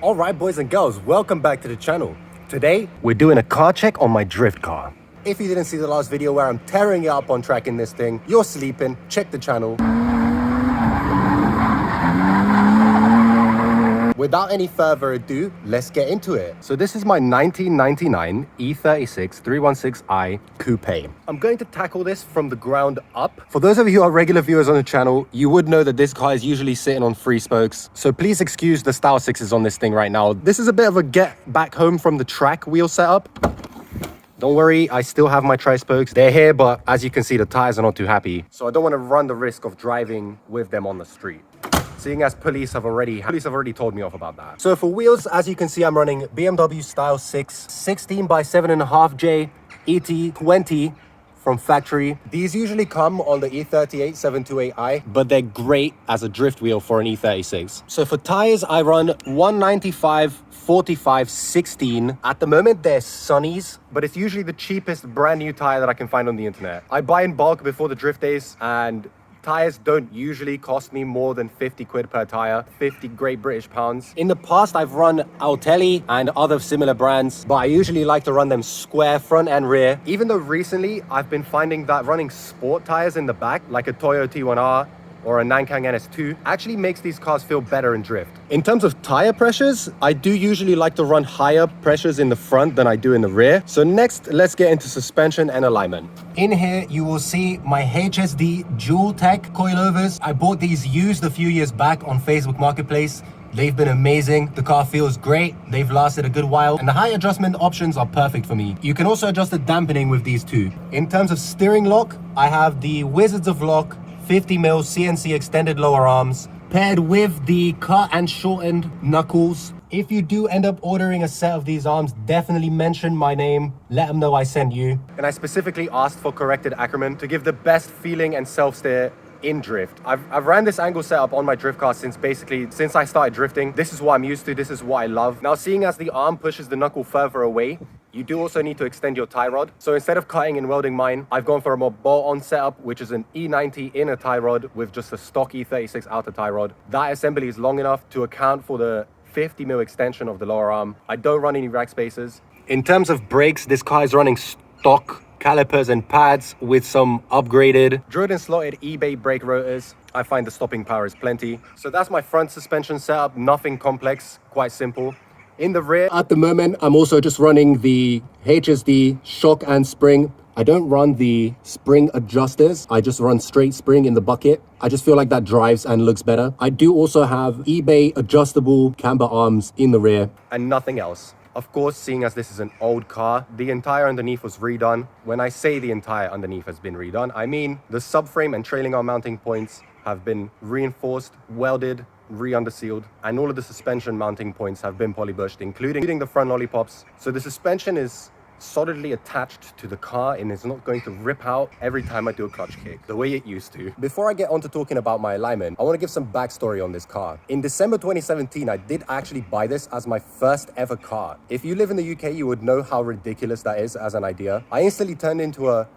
Alright boys and girls, welcome back to the channel. Today, we're doing a car check on my drift car. If you didn't see the last video where I'm tearing it up on track in this thing, you're sleeping, check the channel. Without any further ado, let's get into it. So this is my 1999 E36 316i Coupe. I'm going to tackle this from the ground up. For those of you who are regular viewers on the channel, you would know that this car is usually sitting on 3 spokes. So please excuse the Style 6s on this thing right now. This is a bit of a get back home from the track wheel setup. Don't worry, I still have my tri-spokes. They're here, but as you can see, the tires are not too happy. So I don't want to run the risk of driving with them on the street, seeing as police have already told me off about that. So for wheels, as you can see, I'm running BMW Style 6 16 by 7.5J ET20 from factory. These usually come on the E38 728i, but they're great as a drift wheel for an E36. So for tires, I run 195 45 16. At the moment, they're Sunnies, but it's usually the cheapest brand new tire that I can find on the internet. I buy in bulk before the drift days, and tires don't usually cost me more than 50 quid per tire, 50 Great British pounds. In the past, I've run Altelli and other similar brands, but I usually like to run them square front and rear. Even though recently I've been finding that running sport tires in the back, like a Toyo T1R or a Nankang NS2, actually makes these cars feel better in drift. In terms of tire pressures, I do usually like to run higher pressures in the front than I do in the rear. So next, let's get into suspension and alignment. In here, you will see my HSD Dual Tech coilovers. I bought these used a few years back on Facebook Marketplace. They've been amazing. The car feels great. They've lasted a good while, and the high adjustment options are perfect for me. You can also adjust the dampening with these too. In terms of steering lock, I have the Wizards of Lock 50mm CNC extended lower arms, paired with the cut and shortened knuckles. If you do end up ordering a set of these arms, definitely mention my name. Let them know I sent you. And I specifically asked for corrected Ackerman to give the best feeling and self-steer in drift. I've ran this angle setup on my drift car since I started drifting. This is what I'm used to. This is what I love. Now, seeing as the arm pushes the knuckle further away, you do also need to extend your tie rod. So instead of cutting and welding mine, I've gone for a more bolt-on setup, which is an E90 inner tie rod with just a stock E36 outer tie rod. That assembly is long enough to account for the 50mm extension of the lower arm. I don't run any rack spacers. In terms of brakes, this car is running stock calipers and pads with some upgraded drilled and slotted eBay brake rotors. I find the stopping power is plenty. So that's my front suspension setup. Nothing complex, quite simple. In the rear, at the moment, I'm also just running the HSD shock and spring. I don't run the spring adjusters. I just run straight spring in the bucket. I just feel like that drives and looks better. I do also have eBay adjustable camber arms in the rear and nothing else. Of course, seeing as this is an old car, the entire underneath was redone. When I say the entire underneath has been redone, I mean the subframe and trailing arm mounting points have been reinforced, welded, re-undersealed, and all of the suspension mounting points have been polybushed, including the front lollipops. So the suspension is solidly attached to the car and it's not going to rip out every time I do a clutch kick, the way it used to. Before I get on to talking about my alignment, I want to give some backstory on this car. In December 2017, I did actually buy this as my first ever car. If you live in the UK, you would know how ridiculous that is as an idea. I instantly turned into a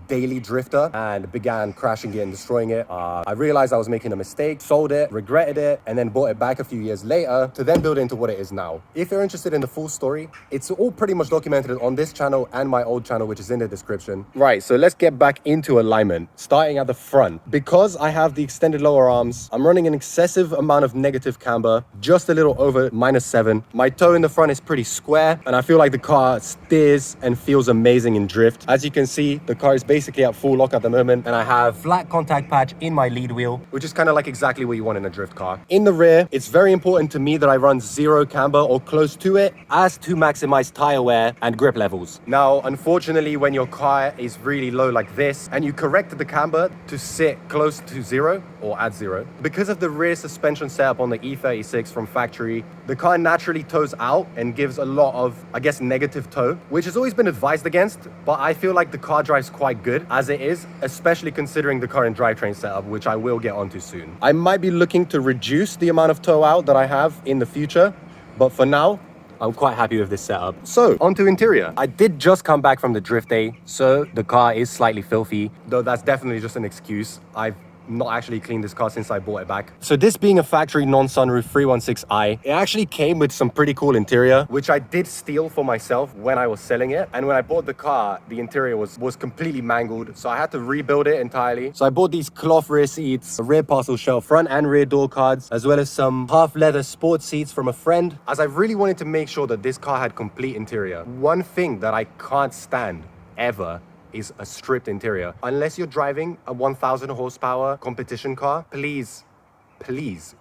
daily drifter and began crashing it and destroying it. I realized I was making a mistake, sold it, regretted it, and then bought it back a few years later to then build it into what it is now. If you're interested in the full story, it's all pretty much documented on this channel and my old channel, which is in the description. Right, so let's get back into alignment, starting at the front. Because I have the extended lower arms, I'm running an excessive amount of negative camber, just a little over -7. My toe in the front is pretty square, and I feel like the car steers and feels amazing in drift. As you can see, the car is basically at full lock at the moment, and I have flat contact patch in my lead wheel, which is kind of like exactly what you want in a drift car. In the rear, it's very important to me that I run 0 camber or close to it, as to maximize tire wear and grip levels. Now, unfortunately, when your car is really low like this and you correct the camber to sit close to 0 or at 0, because of the rear suspension setup on the E36 from factory, the car naturally toes out and gives a lot of, I guess, negative toe, which has always been advised against, but I feel like the car drives quite good as it is, especially considering the current drivetrain setup, which I will get onto soon. I might be looking to reduce the amount of toe out that I have in the future, but for now, I'm quite happy with this setup. So, onto interior. I did just come back from the drift day, so the car is slightly filthy, though that's definitely just an excuse. I've not actually cleaned this car since I bought it back. So this being a factory non-sunroof 316i, it actually came with some pretty cool interior, which I did steal for myself when I was selling it. And when I bought the car, the interior was completely mangled, so I had to rebuild it entirely. So I bought these cloth rear seats, a rear parcel shelf, front and rear door cards, as well as some half leather sports seats from a friend, as I really wanted to make sure that this car had complete interior. One thing that I can't stand ever is a stripped interior. Unless you're driving a 1000 horsepower competition car, please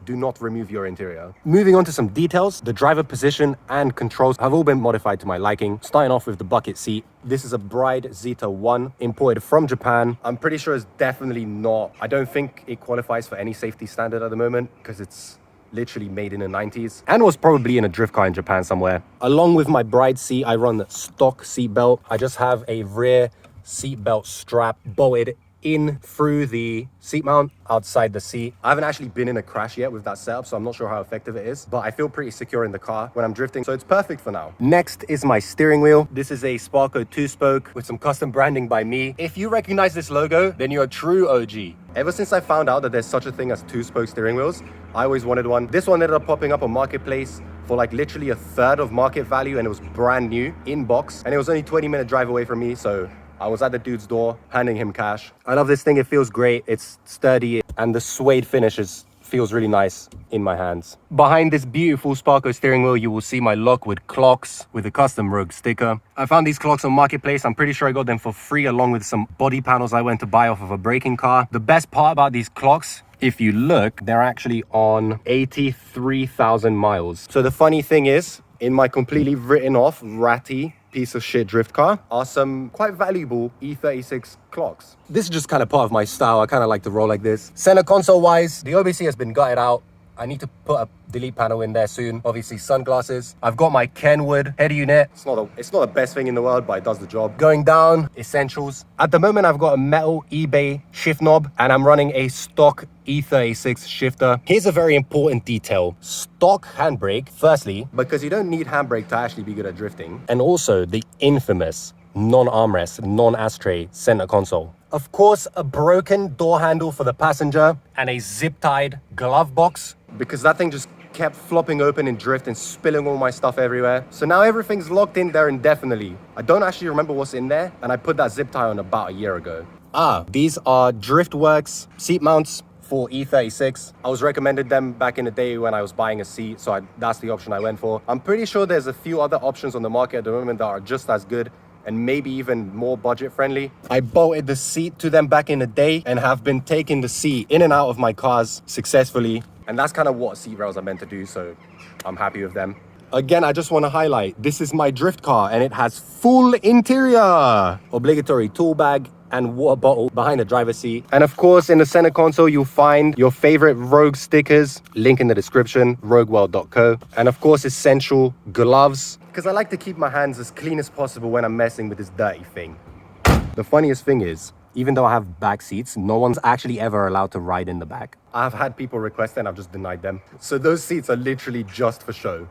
do not remove your interior. Moving on to some details, the driver position and controls have all been modified to my liking. Starting off with the bucket seat. This is a Bride Zeta 1 imported from Japan. I'm pretty sure it's definitely not, I don't think it qualifies for any safety standard at the moment because it's literally made in the 90s and was probably in a drift car in Japan somewhere. Along with my Bride seat, I run the stock seat belt. I just have a rear seat belt strap bolted in through the seat mount outside the seat. I haven't actually been in a crash yet with that setup, so I'm not sure how effective it is, but I feel pretty secure in the car when I'm drifting, so it's perfect for now. Next is my steering wheel. This is a Sparco 2-spoke with some custom branding by me. If you recognize this logo, then you're a true OG. Ever since I found out that there's such a thing as 2-spoke steering wheels, I always wanted one. This one ended up popping up on Marketplace for like literally a third of market value, and it was brand new in box, and it was only 20-minute drive away from me, so I was at the dude's door handing him cash. I love this thing. It feels great. It's sturdy, and the suede finish feels really nice in my hands. Behind this beautiful Sparco steering wheel, you will see my Lockwood clocks with a custom Rogue sticker. I found these clocks on Marketplace. I'm pretty sure I got them for free along with some body panels I went to buy off of a braking car. The best part about these clocks, if you look, they're actually on 83,000 miles. So the funny thing is, in my completely written off, ratty piece of shit drift car are some quite valuable E36 clocks. This is just kind of part of my style. I kind of like to roll like this. Center console wise, the OBC has been gutted out. I need to put a delete panel in there soon. Obviously sunglasses. I've got my Kenwood head unit. It's not the best thing in the world, but it does the job. Going down, essentials. At the moment, I've got a metal eBay shift knob, and I'm running a stock E36 shifter. Here's a very important detail. Stock handbrake, firstly, because you don't need handbrake to actually be good at drifting. And also the infamous non-armrest, non-ashtray center console. Of course, a broken door handle for the passenger and a zip-tied glove box, because that thing just kept flopping open in drift and spilling all my stuff everywhere. So now everything's locked in there indefinitely. I don't actually remember what's in there, and I put that zip tie on about a year ago. These are Driftworks seat mounts for E36. I was recommended them back in the day when I was buying a seat, so that's the option I went for. I'm pretty sure there's a few other options on the market at the moment that are just as good and maybe even more budget friendly. I bolted the seat to them back in the day and have been taking the seat in and out of my cars successfully. And that's kind of what seat rails are meant to do, so I'm happy with them. Again, I just want to highlight, this is my drift car and it has full interior. Obligatory tool bag and water bottle behind the driver's seat. And of course, in the center console, you'll find your favorite Rogue stickers, link in the description, rogueworld.co. And of course, essential gloves, because I like to keep my hands as clean as possible when I'm messing with this dirty thing. The funniest thing is, even though I have back seats, no one's actually ever allowed to ride in the back. I've had people request it and I've just denied them. So those seats are literally just for show.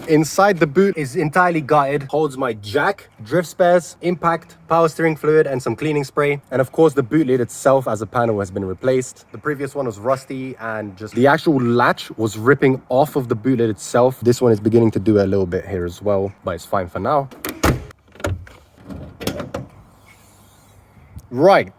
Inside the boot is entirely gutted, holds my jack, drift spares, impact, power steering fluid, and some cleaning spray. And of course, the boot lid itself as a panel has been replaced. The previous one was rusty and just the actual latch was ripping off of the boot lid itself. This one is beginning to do a little bit here as well, but it's fine for now. Right.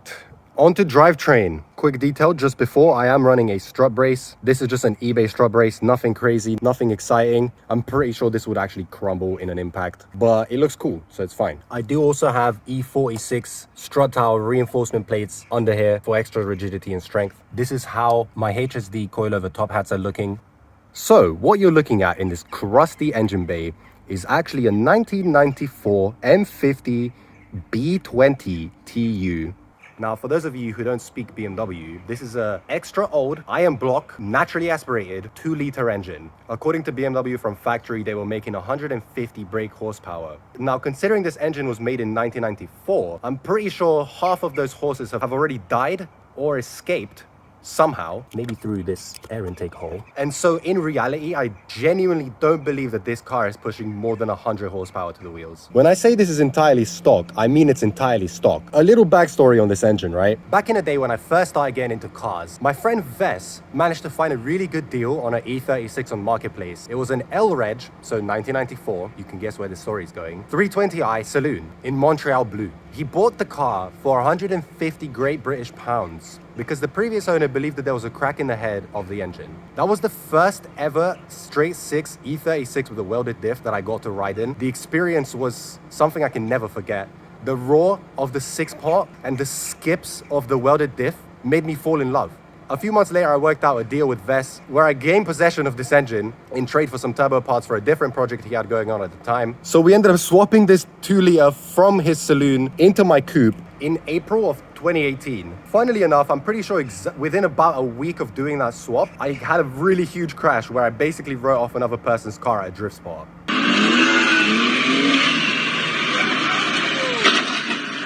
On to drivetrain. Quick detail, just before, I am running a strut brace. This is just an eBay strut brace, nothing crazy, nothing exciting. I'm pretty sure this would actually crumble in an impact, but it looks cool, so it's fine. I do also have E46 strut tower reinforcement plates under here for extra rigidity and strength. This is how my HSD coilover top hats are looking. So what you're looking at in this crusty engine bay is actually a 1994 M50 B20 TU. Now, for those of you who don't speak BMW, this is a extra old iron block, naturally aspirated 2-liter engine. According to BMW from factory, they were making 150 brake horsepower. Now, considering this engine was made in 1994, I'm pretty sure half of those horses have already died or escaped somehow, maybe through this air intake hole. And so in reality, I genuinely don't believe that this car is pushing more than 100 horsepower to the wheels. When I say this is entirely stock, I mean it's entirely stock. A little backstory on this engine, right? Back in the day when I first started getting into cars, my friend Ves managed to find a really good deal on an E36 on Marketplace. It was an L-Reg, so 1994, you can guess where the story is going, 320i saloon in Montreal blue. He bought the car for 150 Great British pounds because the previous owner believed that there was a crack in the head of the engine. That was the first ever straight six E36 with a welded diff that I got to ride in. The experience was something I can never forget. The roar of the six pot and the skips of the welded diff made me fall in love. A few months later, I worked out a deal with Ves where I gained possession of this engine in trade for some turbo parts for a different project he had going on at the time. So we ended up swapping this 2-liter from his saloon into my coupe in April of 2018. Funnily enough, I'm pretty sure within about a week of doing that swap, I had a really huge crash where I basically wrote off another person's car at a drift spot.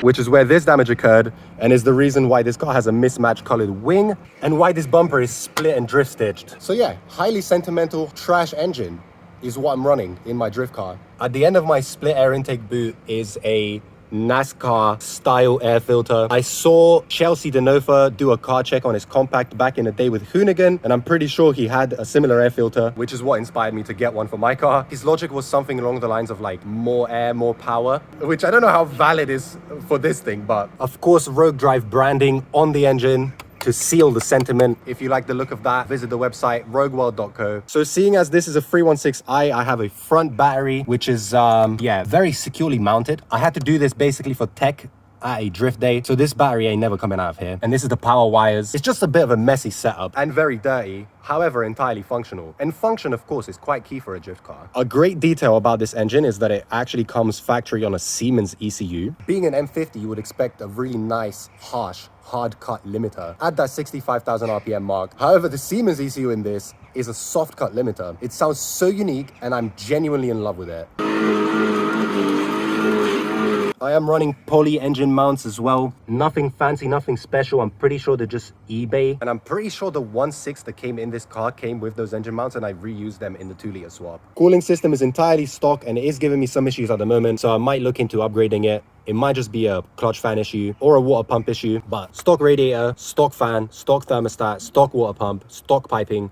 Which is where this damage occurred and is the reason why this car has a mismatched colored wing and why this bumper is split and drift stitched. So yeah, highly sentimental trash engine is what I'm running in my drift car. At the end of my split air intake boot is a NASCAR style air filter. I saw Chelsea Denofa do a car check on his compact back in the day with Hoonigan, and I'm pretty sure he had a similar air filter, which is what inspired me to get one for my car. His logic was something along the lines of like more air, more power, which I don't know how valid is for this thing, but of course Rogue Drive branding on the engine to seal the sentiment. If you like the look of that, visit the website rogueworld.co. So seeing as this is a 316i, I have a front battery, which is, very securely mounted. I had to do this basically for tech at a drift day. So this battery ain't never coming out of here. And this is the power wires. It's just a bit of a messy setup and very dirty, however entirely functional. And function, of course, is quite key for a drift car. A great detail about this engine is that it actually comes factory on a Siemens ECU. Being an M50, you would expect a really nice, harsh, hard cut limiter at that 65,000 RPM mark. However, the Siemens ECU in this is a soft cut limiter. It sounds so unique and I'm genuinely in love with it. I am running poly engine mounts as well. Nothing fancy, nothing special. I'm pretty sure they're just eBay. And I'm pretty sure the 1.6 that came in this car came with those engine mounts and I reused them in the 2-liter swap. Cooling system is entirely stock and it is giving me some issues at the moment. So I might look into upgrading it. It might just be a clutch fan issue or a water pump issue, but stock radiator, stock fan, stock thermostat, stock water pump, stock piping.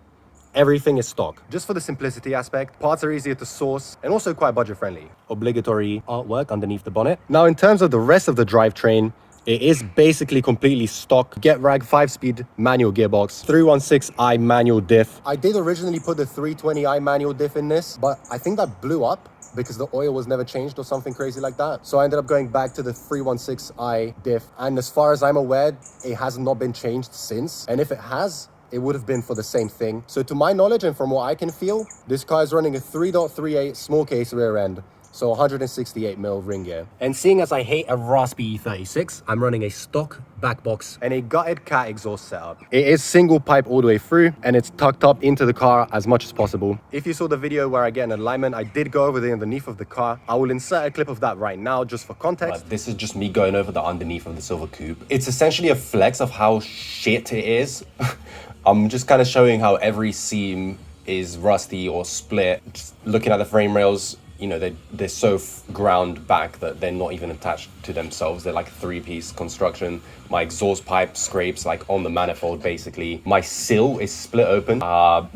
Everything is stock. Just for the simplicity aspect, parts are easier to source and also quite budget friendly. Obligatory artwork underneath the bonnet. Now in terms of the rest of the drivetrain, it is basically completely stock. Getrag 5-speed manual gearbox, 316i manual diff. I did originally put the 320i manual diff in this, but I think that blew up because the oil was never changed or something crazy like that. So I ended up going back to the 316i diff. And as far as I'm aware, it has not been changed since. And if it has, it would have been for the same thing. So to my knowledge and from what I can feel, this car is running a 3.38 small case rear end. So 168mm ring gear. And seeing as I hate a raspy E36, I'm running a stock back box and a gutted cat exhaust setup. It is single pipe all the way through and it's tucked up into the car as much as possible. If you saw the video where I get an alignment, I did go over the underneath of the car. I will insert a clip of that right now just for context. But this is just me going over the underneath of the silver coupe. It's essentially a flex of how shit it is. I'm just kind of showing how every seam is rusty or split. Just looking at the frame rails, you know, they're so ground back that they're not even attached to themselves. They're like a 3-piece construction. My exhaust pipe scrapes like on the manifold basically. My sill is split open.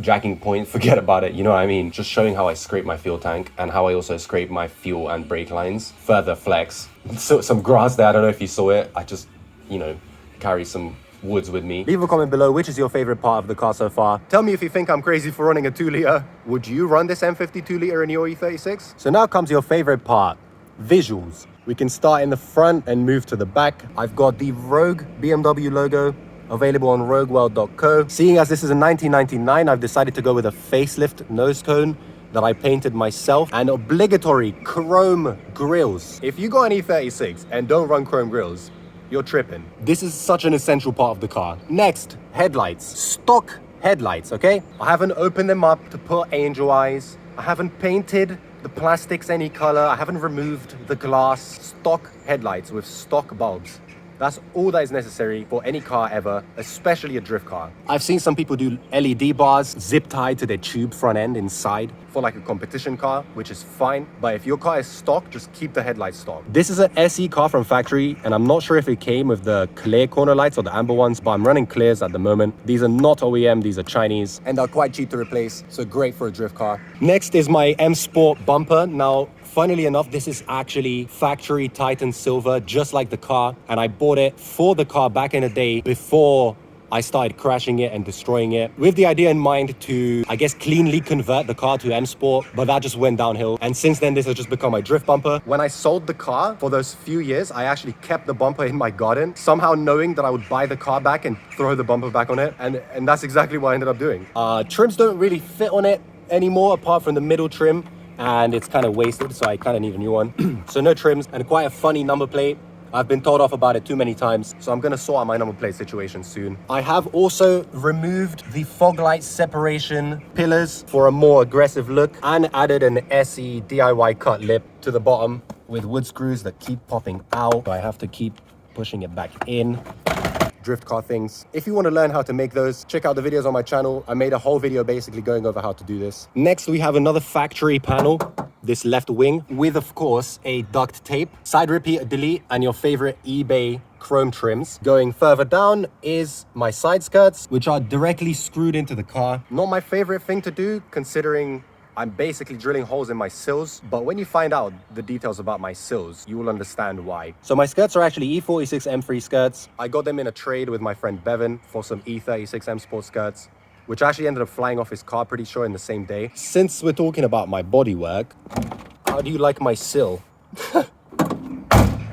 Jacking point, forget about it, you know what I mean? Just showing how I scrape my fuel tank and how I also scrape my fuel and brake lines. Further flex. So some grass there, I don't know if you saw it. I just, you know, carry some woods with me. Leave a comment below which is your favorite part of the car so far. Tell me if you think I'm crazy for running a 2-liter. Would you run this M50 2-liter in your E36? So now comes your favorite part, visuals. We can start in the front and move to the back. I've got the Rogue BMW logo available on rogueworld.co. Seeing as this is a 1999, I've decided to go with a facelift nose cone that I painted myself and obligatory chrome grills. If you got an E36 and don't run chrome grills, you're tripping. This is such an essential part of the car. Next, headlights. Stock headlights, okay? I haven't opened them up to put angel eyes. I haven't painted the plastics any color. I haven't removed the glass. Stock headlights with stock bulbs. That's all that is necessary for any car ever, especially a drift car. I've seen some people do LED bars zip tied to their tube front end inside for like a competition car, which is fine. But if your car is stock, just keep the headlights stock. This is an SE car from factory, and I'm not sure if it came with the clear corner lights or the amber ones, but I'm running clears at the moment. These are not OEM, these are Chinese, and they're quite cheap to replace, so great for a drift car. Next is my M Sport bumper. Now, funnily enough, this is actually factory Titan silver, just like the car, and I bought it for the car back in the day before I started crashing it and destroying it, with the idea in mind to, I guess, cleanly convert the car to M Sport, but that just went downhill. And since then, this has just become my drift bumper. When I sold the car for those few years, I actually kept the bumper in my garden, somehow knowing that I would buy the car back and throw the bumper back on it. And that's exactly what I ended up doing. Trims don't really fit on it anymore, apart from the middle trim, and it's kind of wasted, so I kind of need a new one. So no trims, and quite a funny number plate. I've been told off about it too many times, so I'm gonna sort out my number plate situation soon. I have also removed the fog light separation pillars for a more aggressive look and added an SE DIY cut lip to the bottom with wood screws that keep popping out. So I have to keep pushing it back in. Drift car things. If you want to learn how to make those, check out the videos on my channel. I made a whole video basically going over how to do this. Next, we have another factory panel, this left wing, with of course a duct tape, side repeat, delete, and your favorite eBay chrome trims. Going further down is my side skirts, which are directly screwed into the car. Not my favorite thing to do, considering I'm basically drilling holes in my sills, but when you find out the details about my sills, you will understand why. So my skirts are actually E46 M3 skirts. I got them in a trade with my friend Bevan for some E36 M Sport skirts, which actually ended up flying off his car pretty sure in the same day. Since we're talking about my bodywork, how do you like my sill?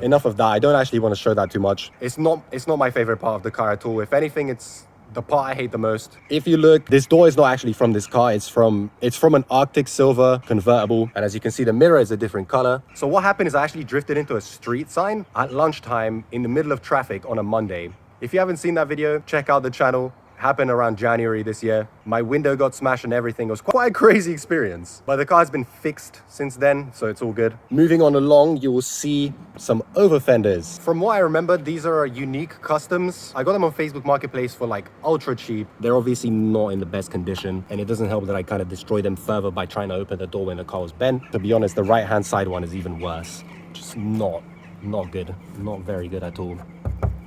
Enough of that. I don't actually want to show that too much. It's not my favorite part of the car at all. If anything, it's the part I hate the most. If you look, this door is not actually from this car. It's from an Arctic Silver convertible. And as you can see, the mirror is a different color. So what happened is I actually drifted into a street sign at lunchtime in the middle of traffic on a Monday. If you haven't seen that video, check out the channel. Happened around January this year. My window got smashed and everything. It was quite a crazy experience, but the car's been fixed since then, so it's all good. Moving on along, you will see some over fenders. From what I remember, these are unique customs. I got them on Facebook Marketplace for like ultra cheap. They're obviously not in the best condition, and it doesn't help that I kind of destroyed them further by trying to open the door when the car was bent. To be honest, the right hand side one is even worse. Just not good, not very good at all.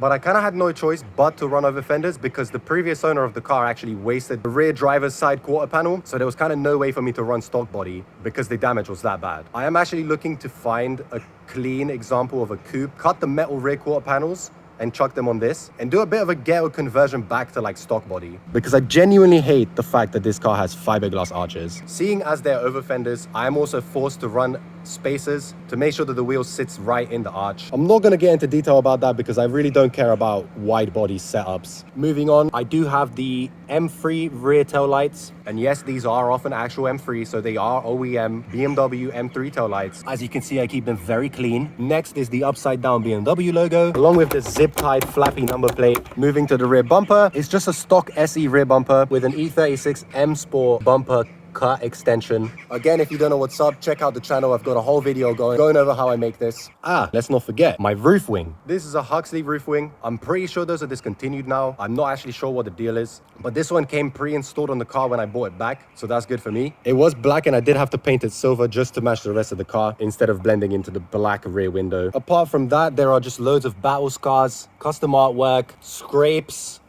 But I kind of had no choice but to run over fenders because the previous owner of the car actually wasted the rear driver's side quarter panel. So there was kind of no way for me to run stock body because the damage was that bad. I am actually looking to find a clean example of a coupe, cut the metal rear quarter panels and chuck them on this and do a bit of a ghetto conversion back to like stock body, because I genuinely hate the fact that this car has fiberglass arches. Seeing as they're over fenders, I am also forced to run spacers to make sure that the wheel sits right in the arch. I'm not going to get into detail about that because I really don't care about wide body setups. Moving on, I do have the M3 rear tail lights, and yes, these are often actual M3, so they are OEM BMW M3 tail lights. As you can see, I keep them very clean. Next is the upside down BMW logo, along with the zip tied flappy number plate. Moving to the rear bumper, it's just a stock SE rear bumper with an E36 M Sport bumper cut extension. Again, if you don't know what's up, check out the channel. I've got a whole video going over how I make this. Let's not forget my roof wing. This is a Huxley roof wing. I'm pretty sure those are discontinued now. I'm not actually sure what the deal is, but this one came pre-installed on the car when I bought it back, so that's good for me. It was black and I did have to paint it silver just to match the rest of the car instead of blending into the black rear window. Apart from that, there are just loads of battle scars, custom artwork, scrapes,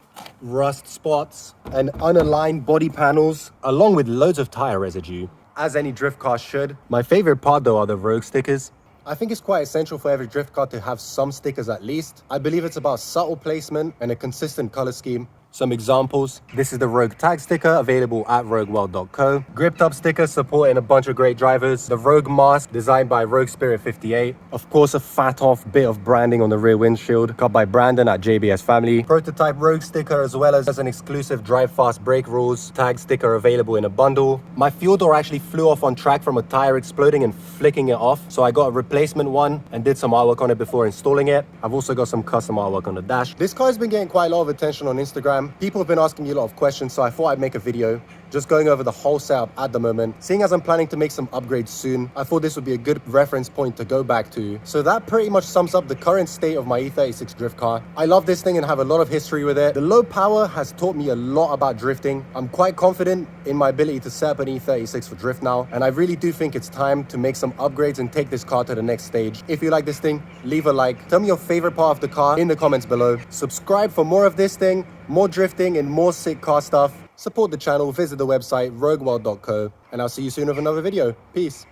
rust spots, and unaligned body panels, along with loads of tire residue, as any drift car should. My favorite part though are the rogue stickers. I think it's quite essential for every drift car to have some stickers at least. I believe it's about subtle placement and a consistent color scheme. Some examples: this is the Rogue tag sticker available at rogueworld.co. Grip top sticker supporting a bunch of great drivers. The Rogue mask designed by Rogue Spirit 58. Of course, a fat off bit of branding on the rear windshield cut by Brandon at JBS Family. Prototype Rogue sticker, as well as an exclusive Drive Fast Brake Rules tag sticker available in a bundle. My fuel door actually flew off on track from a tire exploding and flicking it off, so I got a replacement one and did some artwork on it before installing it. I've also got some custom artwork on the dash. This car's been getting quite a lot of attention on Instagram. People have been asking me a lot of questions, so I thought I'd make a video just going over the whole setup at the moment. Seeing as I'm planning to make some upgrades soon, I thought this would be a good reference point to go back to. So that pretty much sums up the current state of my E36 Drift Car. I love this thing and have a lot of history with it. The low power has taught me a lot about drifting. I'm quite confident in my ability to set up an E36 for drift now, and I really do think it's time to make some upgrades and take this car to the next stage. If you like this thing, leave a like. Tell me your favorite part of the car in the comments below. Subscribe for more of this thing, more drifting and more sick car stuff. Support the channel, visit the website rogueworld.co, and I'll see you soon with another video. Peace.